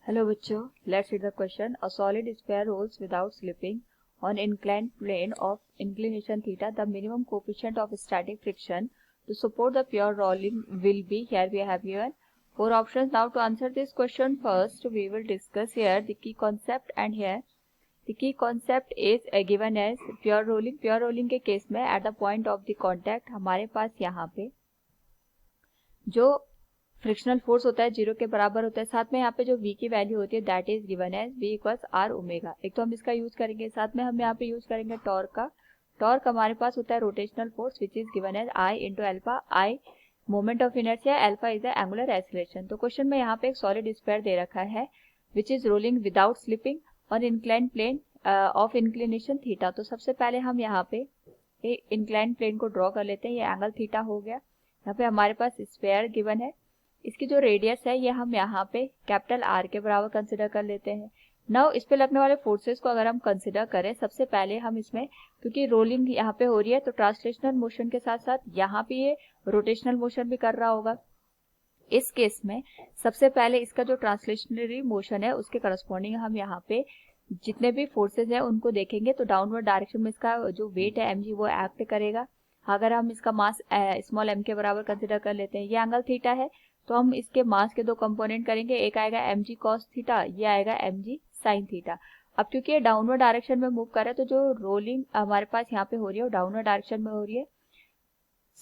Hello बच्चों, let's read the question. A solid sphere rolls without slipping on inclined plane of inclination theta. The minimum coefficient of static friction to support the pure rolling will be, here we have given four options. Now to answer this question, first we will discuss here the key concept, and here the key concept is given as pure rolling. Pure rolling के case में at the point of the contact हमारे पास यहाँ पे जो frictional force होता है zero के बराबर होता है, साथ में यहाँ पे जो v की वैल्यू होती है that is given as v equals r omega. एक तो हम इसका यूज करेंगे, साथ में हम यहाँ पे यूज करेंगे टॉर्क का। टॉर्क हमारे पास होता है rotational force which is given as I into alpha. I moment of inertia, alpha is the angular acceleration. तो क्वेश्चन में यहाँ पे एक सॉलिड स्फीयर दे रखा है which is rolling without slipping on inclined plane of inclination theta. तो सबसे पहले हम यहाँ पे इंक्लाइंड प्लेन को ड्रॉ कर लेते हैं। ये एंगल थीटा हो गया। यहाँ पे हमारे पास स्फीयर गिवन है, इसकी जो रेडियस है ये हम यहाँ पे कैपिटल आर के बराबर कंसिडर कर लेते हैं। नाउ इस पे लगने वाले फोर्सेस को अगर हम कंसिडर करें, सबसे पहले हम इसमें, क्योंकि रोलिंग यहाँ पे हो रही है तो ट्रांसलेशनल मोशन के साथ साथ यहाँ पे ये रोटेशनल मोशन भी कर रहा होगा। इस केस में सबसे पहले इसका जो ट्रांसलेशनरी मोशन है उसके करस्पॉन्डिंग हम यहाँ पे जितने भी फोर्सेस है उनको देखेंगे तो डाउनवर्ड डायरेक्शन में इसका जो वेट है mg वो एक्ट करेगा। अगर हम इसका मास स्मॉल m के बराबर कंसिडर कर लेते हैं, ये एंगल थीटा है तो हम इसके मास के दो कंपोनेंट करेंगे, एक आएगा mg cos थीटा, ये आएगा mg sin थीटा। अब क्योंकि ये डाउनवर्ड डायरेक्शन में मूव कर रहा है तो जो रोलिंग हमारे पास यहाँ पे हो रही है वो डाउनवर्ड डायरेक्शन में हो रही है।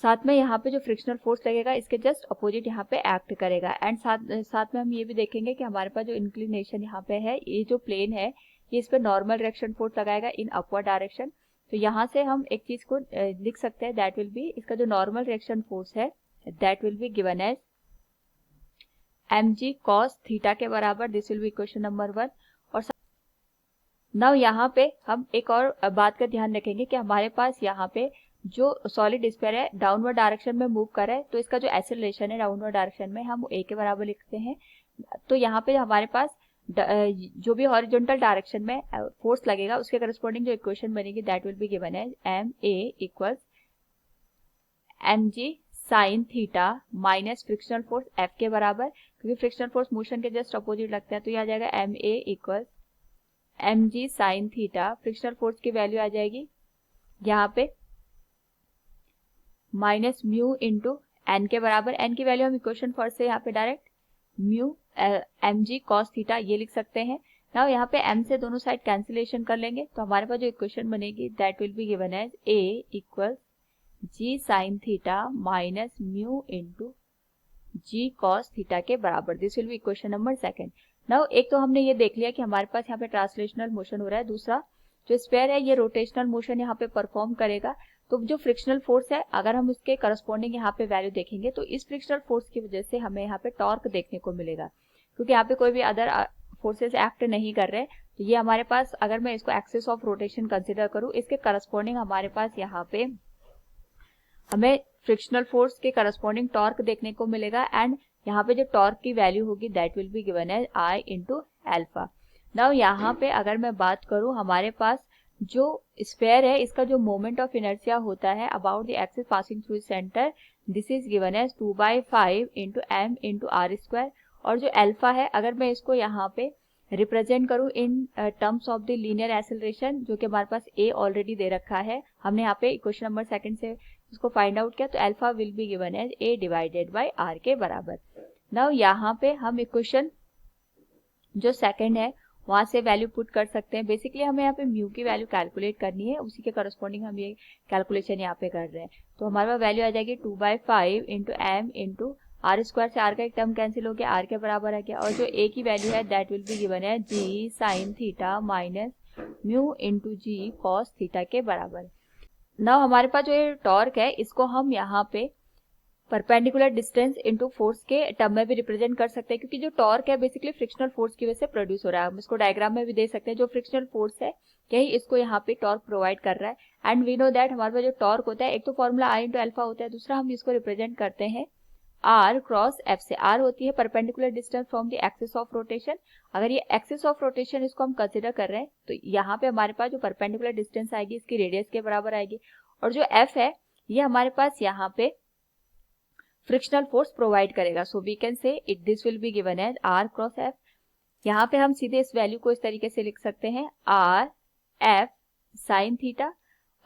साथ में यहाँ पे जो फ्रिक्शनल फोर्स लगेगा इसके जस्ट अपोजिट यहाँ पे एक्ट करेगा। एंड साथ में हम ये भी देखेंगे कि हमारे पास जो इंक्लिनेशन यहाँ पे है, ये जो प्लेन है ये इस पे नॉर्मल रिएक्शन फोर्स लगाएगा इन अपवर्ड डायरेक्शन। तो यहाँ से हम एक चीज को लिख सकते हैं, दैट विल बी, इसका जो नॉर्मल रिएक्शन फोर्स है that will be given as mg cos theta के बराबर। This will be question number 1। और नाउ यहाँ पे हम एक और बात का ध्यान रखेंगे कि हमारे पास यहाँ पे जो सॉलिड स्फीयर है डाउनवर्ड डायरेक्शन में मूव कर रहा है तो इसका जो एक्सेलरेशन है डाउनवर्ड डायरेक्शन में हम a के बराबर लिखते हैं। तो यहाँ पे हमारे पास जो भी हॉरिजॉन्टल डायरेक्शन में फोर्स लगेगा उसके करस्पॉन्डिंग जो इक्वेशन बनेगी that will be given as ma equals mg sine theta minus frictional force F के बराबर, क्योंकि फ्रिक्शनल फोर्स मोशन के जस्ट अपोजिट लगता है तो ये आ जाएगा ma equals mg sine theta. Frictional force की वैल्यू आ जाएगी यहाँ पे माइनस म्यू इंटू एन के बराबर। एन की वैल्यू हम इक्वेशन फर्स्ट से यहाँ पे direct mu mg cos theta ये लिख सकते हैं। नाउ यहाँ पे m से दोनों साइड कैंसिलेशन कर लेंगे तो हमारे पास जो इक्वेशन बनेगी that will be given as a equals g sine theta minus mu into g cos theta के बराबर। This will be equation number 2। Now एक तो हमने ये देख लिया कि हमारे पास यहाँ पे ट्रांसलेशनल मोशन हो रहा है, दूसरा जो स्फीयर है ये रोटेशनल मोशन यहाँ पे परफॉर्म करेगा। तो जो फ्रिक्शनल फोर्स है अगर हम उसके करस्पॉन्डिंग यहाँ पे वैल्यू देखेंगे तो इस फ्रिक्शनल फोर्स की वजह से हमें यहाँ पे टॉर्क देखने को मिलेगा, क्योंकि यहाँ पे कोई भी अदर फोर्सेस एक्ट नहीं कर रहे। तो ये हमारे पास, अगर मैं इसको एक्सिस ऑफ रोटेशन कंसिडर करूँ, इसके करस्पॉन्डिंग हमारे पास यहाँ पे हमें फ्रिक्शनल फोर्स के करस्पॉन्डिंग टॉर्क देखने को मिलेगा। एंड यहाँ पे जो टॉर्क की वैल्यू होगी that will be given as I into alpha. Now यहाँ पे अगर मैं बात करूँ, हमारे पास जो स्फीयर है इसका जो मोमेंट ऑफ इनर्शिया होता है about the axis passing through centre, this is given as 2/5 into m into R square. और जो अल्फा है अगर मैं इसको यहाँ पे रिप्रेजेंट करूँ in terms of the linear acceleration, जो कि हमारे पास a ऑलरेडी दे रखा है, हमने यहाँ पे इक्वेशन नंबर 2 से इसको फाइंड आउट किया, तो alpha will be given as a divided by r के बराबर। नाउ यहाँ पे हम इक्वेशन जो सेकंड है वहां से वैल्यू पुट कर सकते हैं। बेसिकली हमें यहाँ पे म्यू की वैल्यू कैलकुलेट करनी है, उसी के करस्पॉन्डिंग हम ये कैलकुलेशन यहाँ पे कर रहे हैं। तो हमारे पास वैल्यू आ जाएगी 2/5 into M into R square से आर का एक टर्म कैंसिल हो गया, आर के बराबर आ गया। और जो ए की वैल्यू है दैट विल बी गिवन है G sine theta minus mu into G cos theta के बराबर। नाउ हमारे पास जो ये टॉर्क है इसको हम यहाँ पे परपेंडिकुलर डिस्टेंस इनटू फोर्स के टर्म में भी रिप्रेजेंट कर सकते हैं, क्योंकि जो टॉर्क है बेसिकली फ्रिक्शनल फोर्स की वजह से प्रोड्यूस हो रहा है। हम इसको डायग्राम में भी दे सकते हैं, जो फ्रिक्शनल फोर्स है यही इसको यहाँ पे टॉर्क प्रोवाइड कर रहा है। एंड वी नो दैट हमारे पास जो टॉर्क होता है एक तो फॉर्मूला आई इंटू अल्फा होता है, दूसरा हम इसको रिप्रेजेंट करते हैं आर क्रॉस एफ से। आर होती है perpendicular distance from the axis of rotation. अगर ये एक्सिस ऑफ रोटेशन इसको हम कंसिडर कर रहे हैं तो यहाँ पे हमारे पास जो परपेंडिकुलर डिस्टेंस आएगी इसकी रेडियस के बराबर आएगी। और जो एफ है ये हमारे पास यहाँ पे फ्रिक्शनल फोर्स प्रोवाइड करेगा। So we can say it this will be given as R cross F. यहाँ पे हम सीधे इस वैल्यू को इस तरीके से लिख सकते हैं आर एफ साइन थीटा,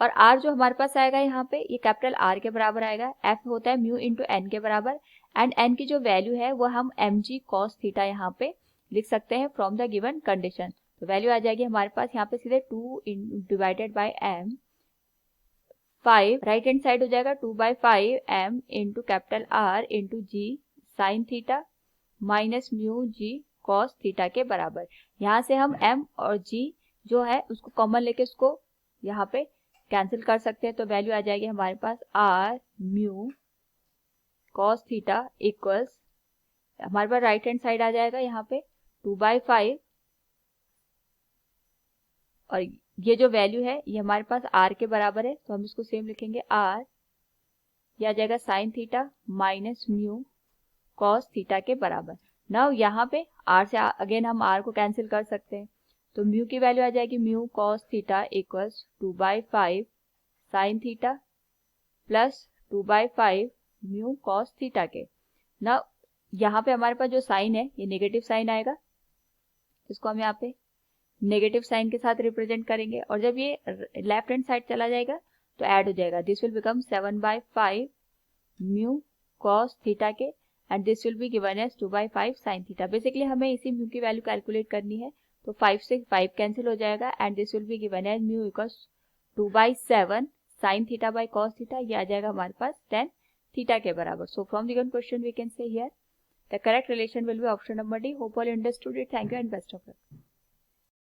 और आर जो हमारे पास आएगा यहाँ पे ये कैपिटल आर के बराबर आएगा, एफ होता है म्यू इंटू एन के बराबर, एंड एन की जो वैल्यू है वो हम एम जी कॉस थीटा यहाँ पे लिख सकते हैं फ्रॉम द गिवन कंडीशन। तो वैल्यू आ जाएगी हमारे पास यहाँ पे सीधे 2 divided by M, 5 right hand side हो जाएगा 2/5 M into capital R into G sine theta minus mu G cos theta के बराबर। यहाँ से हम m और g जो है उसको कॉमन लेके उसको यहाँ पे कैंसिल कर सकते हैं, तो वैल्यू आ जाएगी हमारे पास r mu cos theta equals, हमारे पास राइट हैंड साइड आ जाएगा यहाँ पे 2/5, और ये जो वैल्यू है ये हमारे पास r के बराबर है, तो हम इसको सेम लिखेंगे r, यह आ जाएगा sign theta minus mu cos theta के बराबर। नाउ यहाँ पे r से अगेन हम r को कैंसिल कर सकते हैं, तो म्यू की वैल्यू आ जाएगी mu cos theta equals 2/5 sine theta plus 2/5 mu cos theta के। नाउ यहाँ पे हमारे पास जो साइन है ये नेगेटिव साइन आएगा, इसको हम यहाँ पे नेगेटिव साइन के साथ रिप्रेजेंट करेंगे, और जब ये लेफ्ट हैंड साइड चला जाएगा तो ऐड हो जाएगा, this will become 7/5 mu cos theta के, and this will be given as 2/5 sine theta. Basically हमें इसी म्यू की वैल्यू कैलकुलेट करनी है, तो 5 से 5 कैंसिल हो जाएगा, and this will be given as mu equals 2/7 sine theta by cos theta, ये आ जाएगा हमारे पास 10 थीटा के बराबर। So from the given question we can say here the correct relation will be option number D. Hope all understood it. Thank you and best of luck.